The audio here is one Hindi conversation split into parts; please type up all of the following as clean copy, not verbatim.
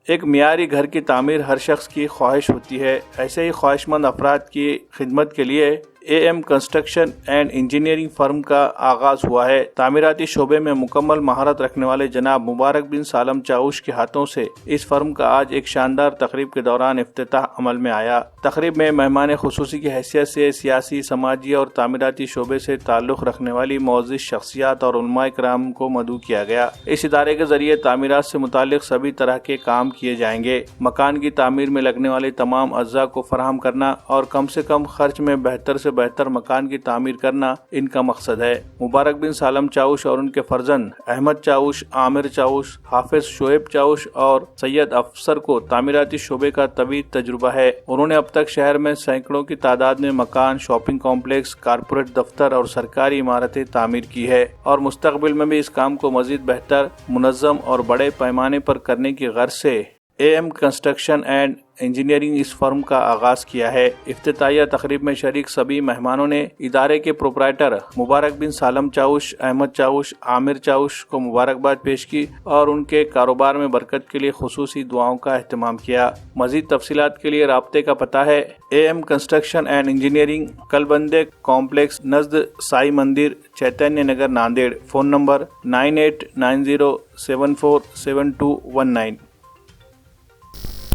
एक मियारी घर की तामीर हर शख्स की ख्वाहिश होती है। ऐसे ही ख्वाहिशमंद अफराद की खिदमत के लिए AM construction and engineering firm का आगाज हुआ है। तामीराती शोबे में मुकम्मल महारत रखने वाले जनाब मुबारक बिन सालम चाउश के हाथों से इस फर्म का आज एक शानदार तकरीब के दौरान इफ्तिताह अमल में आया। तकरीब में मेहमान खुसूसी की हैसियत से सियासी, समाजी और तामीराती शोबे से ताल्लुक़ रखने वाली मोअज़्ज़िज़ शख्सियात और उलमा इकराम को मदऊ किया गया। इस इदारे के जरिए तामीरात से मुताल्लिक़ सभी तरह के काम किए जाएंगे। मकान की तामीर में लगने वाले तमाम अज्जा को फराहम करना और कम से कम खर्च में बेहतर से बेहतर मकान की तामीर करना इनका मकसद है। मुबारक बिन सालम चाउश और उनके फर्जंद अहमद चाउश, आमिर चाउश, हाफिज शोएब चाउश और सैयद अफसर को तामीराती शोबे का तवील तजुर्बा है। उन्होंने अब तक शहर में सैकड़ों की तादाद में मकान, शॉपिंग कॉम्प्लेक्स, कारपोरेट दफ्तर और सरकारी इमारतें तामीर की है और मुस्तकबिल में भी इस काम को मजीद बेहतर, मुनज़्ज़म और बड़े पैमाने पर करने की गर्ज से AM कंस्ट्रक्शन एंड इंजीनियरिंग इस फर्म का आगाज किया है। इफ्तिताहिया तकरीब में शरीक सभी मेहमानों ने इदारे के प्रोपराइटर मुबारक बिन सालम चाउश, अहमद चाउश, आमिर चाउश को मुबारकबाद पेश की और उनके कारोबार में बरकत के लिए खुसूसी दुआओं का एहतमाम किया। मजीद तफसीलात के लिए राब्ते का पता है AM construction and engineering, Kalbande complex, नज़द साई मंदिर, चैतन्य नगर, नांदेड़। Phone number 9890747219।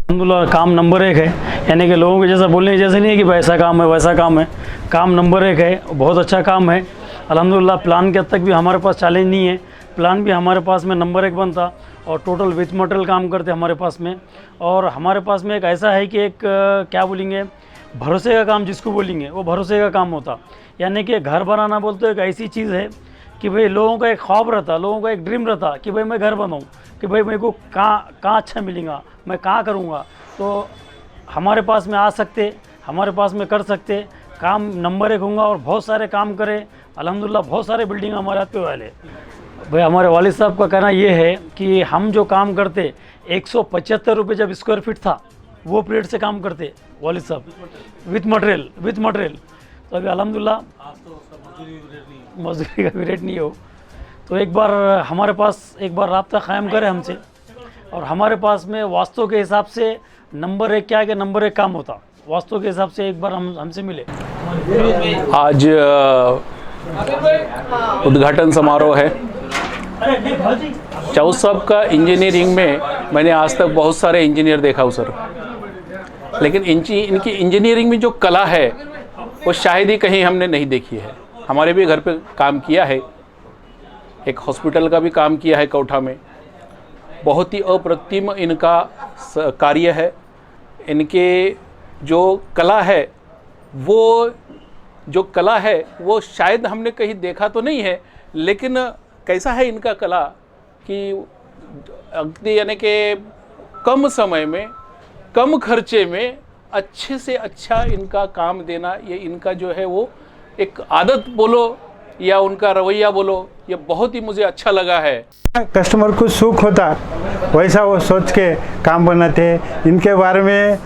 अल्हम्दुलिल्लाह काम नंबर 1 है, यानी कि लोगों के जैसा बोलने जैसे नहीं है कि भाई ऐसा काम है वैसा काम है। काम नंबर 1 है, बहुत अच्छा काम है अल्हम्दुलिल्लाह। प्लान के हद तक भी हमारे पास चैलेंज नहीं है, प्लान भी हमारे पास में नंबर 1 बनता और टोटल विथ मटेरियल काम करते हमारे पास में। और हमारे पास में एक ऐसा है कि एक क्या बोलेंगे, भरोसे का काम जिसको बोलेंगे वो भरोसे का काम होता। यानी कि घर बनाना बोलते एक ऐसी चीज़ है कि भाई लोगों का एक ख्वाब रहता, लोगों का एक ड्रीम रहता कि भाई मैं घर बनाऊँ, कि भाई मेरे को कहाँ अच्छा मिलेगा, मैं कहाँ करूँगा। तो हमारे पास में आ सकते, हमारे पास में कर सकते, काम नंबर 1 होगा और बहुत सारे काम करे अल्हम्दुलिल्लाह। बहुत सारे बिल्डिंग हमारे हाथ पे वाले भाई। हमारे वालिद साहब का कहना ये है कि हम जो काम करते 175 रुपये जब स्क्वायर फीट था वो पीरियड से काम करते वालिद साहब विथ मटेरियल। तो अभी अल्हम्दुलिल्लाह मजदूरी का भी रेट नहीं हो। तो एक बार हमारे पास एक बार राब्ता कायम करे हमसे, और हमारे पास में वास्तु के हिसाब से नंबर 1 क्या है कि नंबर 1 काम होता, वास्तु के हिसाब से एक बार हमसे मिले। आज उद्घाटन समारोह है। चाउश साहब का इंजीनियरिंग में मैंने आज तक बहुत सारे इंजीनियर देखा हूँ सर, लेकिन इनकी इंजीनियरिंग में जो कला है वो शायद ही कहीं हमने नहीं देखी है। हमारे भी घर पे काम किया है, एक हॉस्पिटल का भी काम किया है कोठा में। बहुत ही अप्रतिम इनका कार्य है। इनके जो कला है वो शायद हमने कहीं देखा तो नहीं है, लेकिन कैसा है इनका कला कि यानी कि कम समय में, कम खर्चे में अच्छे से अच्छा इनका काम देना, ये इनका जो है वो एक आदत बोलो या उनका रवैया बोलो, ये बहुत ही मुझे अच्छा लगा है। कस्टमर को सुख होता वैसा वो सोच के काम बनाते। इनके बारे में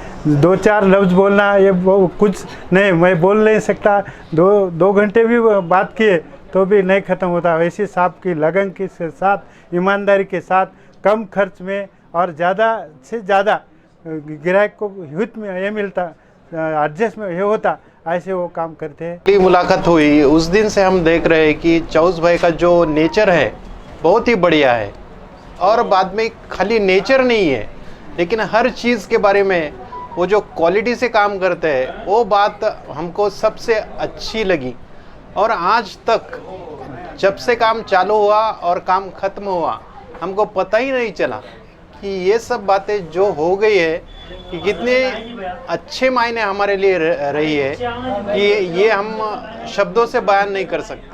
2-4 लफ्ज़ बोलना ये कुछ नहीं, मैं बोल नहीं सकता। 2 घंटे भी बात किए तो भी नहीं ख़त्म होता। वैसे साहब की लगन के साथ, ईमानदारी के साथ, कम खर्च में और ज़्यादा से ज़्यादा ग्राहक को हित में ये मिलता, एडजस्ट में ये होता, ऐसे वो काम करते हैं। मुलाकात हुई उस दिन से हम देख रहे हैं कि चाउश भाई का जो नेचर है बहुत ही बढ़िया है। और बाद में खाली नेचर नहीं है, लेकिन हर चीज़ के बारे में वो जो क्वालिटी से काम करते हैं वो बात हमको सबसे अच्छी लगी। और आज तक जब से काम चालू हुआ और काम ख़त्म हुआ हमको पता ही नहीं चला कि ये सब बातें जो हो गई है कि कितने अच्छे मायने हमारे लिए रही है कि ये हम शब्दों से बयान नहीं कर सकते।